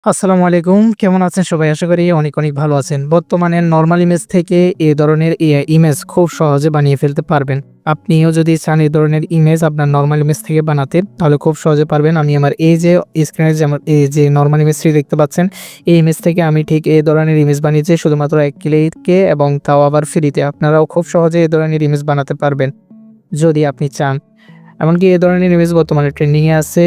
আসসালামু আলাইকুম। কেমন আছেন সবাই? আশা করি অনেক ভালো আছেন। বর্তমানে নরমাল ইমেজ থেকে এ ধরনের ইমেজ খুব সহজে বানিয়ে ফেলতে পারবেন। আপনিও যদি চান এ ধরনের ইমেজ আপনার নরমাল ইমেজ থেকে বানাতে, তাহলে খুব সহজে পারবেন। আমি আমার এই যে স্ক্রিনে যে আমার এই যে নরমাল ইমেজটি দেখতে পাচ্ছেন, এই ইমেজ থেকে আমি ঠিক এই ধরনের ইমেজ বানিয়েছি শুধুমাত্র ১ ক্লিকে এবং তাও আবার ফ্রিতে। আপনারাও খুব সহজে এ ধরনের ইমেজ বানাতে পারবেন, যদি আপনি চান। এমনকি এ ধরনের ইমেজ বর্তমানে ট্রেন্ডিং এ আছে।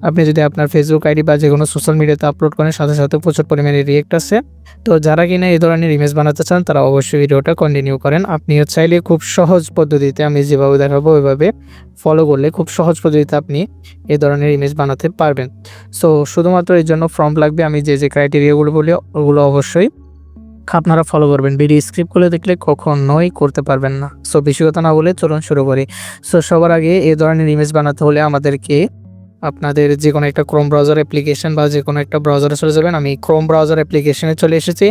আপনি যদি আপনার Facebook আইডি বা যেকোনো সোশ্যাল মিডিয়াতে আপলোড করেন, সাথে প্রচুর পরিমাণে রিঅ্যাক্ট আছে। তো যারা কিনা এই ধরনের ইমেজ বানাতে চান তারা অবশ্যই ভিডিওটা কন্টিনিউ করেন। আপনিও চাইলে খুব সহজ পদ্ধতিতে আমি যেভাবে দেখাবো ওইভাবে ফলো করলে খুব সহজ পদ্ধতিতে আপনি এ ধরনের ইমেজ বানাতে পারবেন। সো শুধুমাত্র এর জন্য প্রম্পট লাগবে। আমি যে ক্রাইটেরিয়াগুলো বলি ওগুলো অবশ্যই আপনারা ফলো করবেন। ভিডিও স্ক্রিপ্ট গুলো দেখলে কখনোই করতে পারবেন না। সো বেশি কথা না বলে চলুন শুরু করি। সো সবার আগে এ ধরনের ইমেজ বানাতে হলে আমাদেরকে আপনাদের যেকোনো একটা ক্রোম ব্রাউজার অ্যাপ্লিকেশন বা যেকোনো একটা ব্রাউজারে চলে যাবেন। আমি ক্রোম ব্রাউজার অ্যাপ্লিকেশনে চলে এসেছি।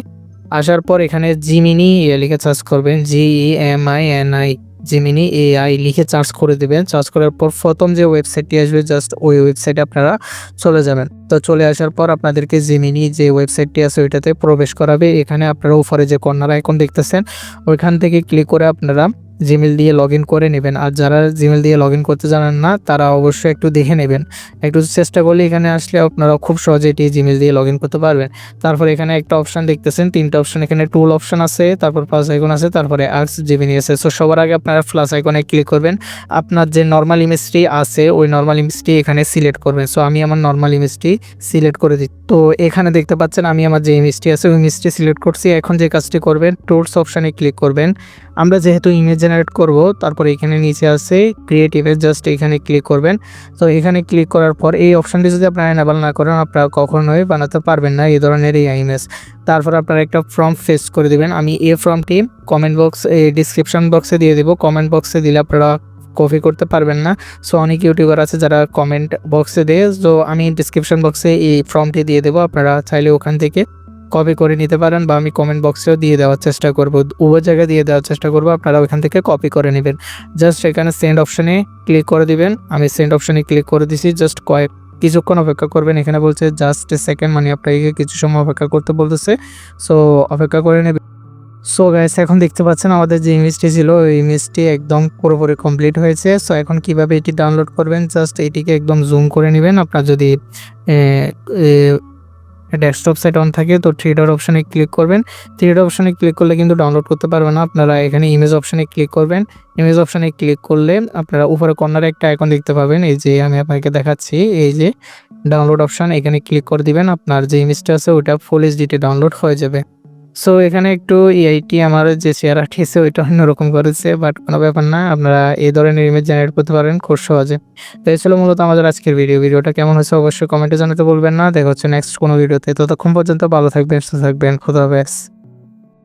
আসার পর এখানে জিমিনি লিখে সার্চ করবেন। GEMINI জিমিনি AI লিখে সার্চ করে দিবেন। সার্চ করার পর প্রথম যে ওয়েবসাইটটি আসবে জাস্ট ওই ওয়েবসাইটে আপনারা চলে যাবেন। তো চলে আসার পর আপনাদেরকে জিমিনি যে ওয়েবসাইটটি আছে ওইটাতে প্রবেশ করাবে। এখানে আপনারা উপরে যে কর্নার আইকন দেখতেছেন ওইখান থেকে ক্লিক করে আপনারা জিমেইল দিয়ে লগইন করে নেবেন। আর যারা জিমেইল দিয়ে লগইন করতে জানেন না তারা অবশ্যই একটু দেখে নেবেন। একটু চেষ্টা করলে এখানে আসলে আপনারা খুব সহজে এটি জিমেইল দিয়ে লগইন করতে পারবেন। তারপর এখানে একটা অপশন দেখতেছেন, ৩টা অপশন, এখানে টুল অপশন আছে, তারপর প্লাস আইকন আছে, তারপরে আস্ক জিমিনি আছে। সো সবার আগে আপনারা প্লাস আইকনে ক্লিক করবেন। আপনার যে নরমাল ইমেজটি আছে ওই নরমাল ইমেজটি এখানে সিলেক্ট করবেন। সো আমি আমার নরমাল ইমেজটি সিলেক্ট করে দিই। তো এখানে দেখতে পাচ্ছেন আমি আমার যে ইমেজটি আছে ওই ইমেজটি সিলেক্ট করছি। এখন যে কাজটি করবেন টুলস অপশনে ক্লিক করবেন। আমরা যেহেতু ইমেজ জেনারেট করব, তারপরে এখানে নিচে আছে ক্রিয়েট ইমেজ, জাস্ট এখানে ক্লিক করবেন। তো এখানে ক্লিক করার পর এই অপশনটি যদি আপনারা এনেবল না করেন আপনারা কখনোই বানাতে পারবেন না এই ধরনের এই ইমেজ। তারপর আপনারা একটা প্রম্পট পেস্ট করে দিবেন। আমি এই প্রম্পটটি কমেন্ট বক্স ডিসক্রিপশন বক্সে দিয়ে দেবো। কমেন্ট বক্সে দিলে আপনারা কপি করতে পারবেন না। সো অনেক ইউটিউবার আছে যারা কমেন্ট বক্সে দেয়। তো আমি ডিসক্রিপশন বক্সে এই প্রম্পটটি দিয়ে দেবো। আপনারা চাইলে ওখান থেকে কপি করে নিতে পারেন বা আমি কমেন্ট বক্সেও দিয়ে দেওয়ার চেষ্টা করব। উভয় জায়গায় দিয়ে দেওয়ার চেষ্টা করব। আপনারা ওইখান থেকে কপি করে নেবেন। জাস্ট এখানে সেন্ড অপশনে ক্লিক করে দিবেন। আমি সেন্ড অপশনে ক্লিক করে দিছি। জাস্ট কিছুক্ষণ অপেক্ষা করবেন। এখানে বলছে জাস্ট এ সেকেন্ড, মানে আপনাকে কিছু সময় অপেক্ষা করতে বলতেছে। সো অপেক্ষা করে নেবেন। সো গাইস, এখন দেখতে পাচ্ছেন আমাদের যে ইমেজটি ছিল ওই ইমেজটি একদম পুরোপুরি কমপ্লিট হয়েছে। সো এখন কিভাবে এটি ডাউনলোড করবেন, জাস্ট এটিকে একদম জুম করে নেবেন। আপনার যদি ডেস্কটপ সাইট অন থাকে তো 3 ডট অপশনে ক্লিক করবেন। 3 ডট অপশনে ক্লিক করলে কিন্তু ডাউনলোড করতে পারবেন না। আপনারা এখানে ইমেজ অপশনে ক্লিক করবেন। ইমেজ অপশনে ক্লিক করলে আপনারা উপরে কর্নারে একটা আইকন দেখতে পাবেন। এই যে আমি আপনাকে দেখাচ্ছি, এই যে ডাউনলোড অপশন, এখানে ক্লিক করে দিবেন। আপনার যে ইমেজটা আছে ওটা ফুল এইচডিতে ডাউনলোড হয়ে যাবে। সো এখানে একটু এআইটি আমার যে চেহারাটি আছে ওইটা অন্যরকম করেছে, বাট কোনো ব্যাপার না। আপনারা এই ধরনের ইমেজ জেনারেট করতে পারেন খুব সহজে। তো এই ছিল মূলত আমাদের আজকের ভিডিওটা কেমন হয়েছে অবশ্যই কমেন্টে জানাতে ভুলবেন না। দেখা হচ্ছে নেক্সট কোনো ভিডিওতে। ততক্ষণ পর্যন্ত ভালো থাকবেন, সুস্থ থাকবেন। খোদা হাফেজ।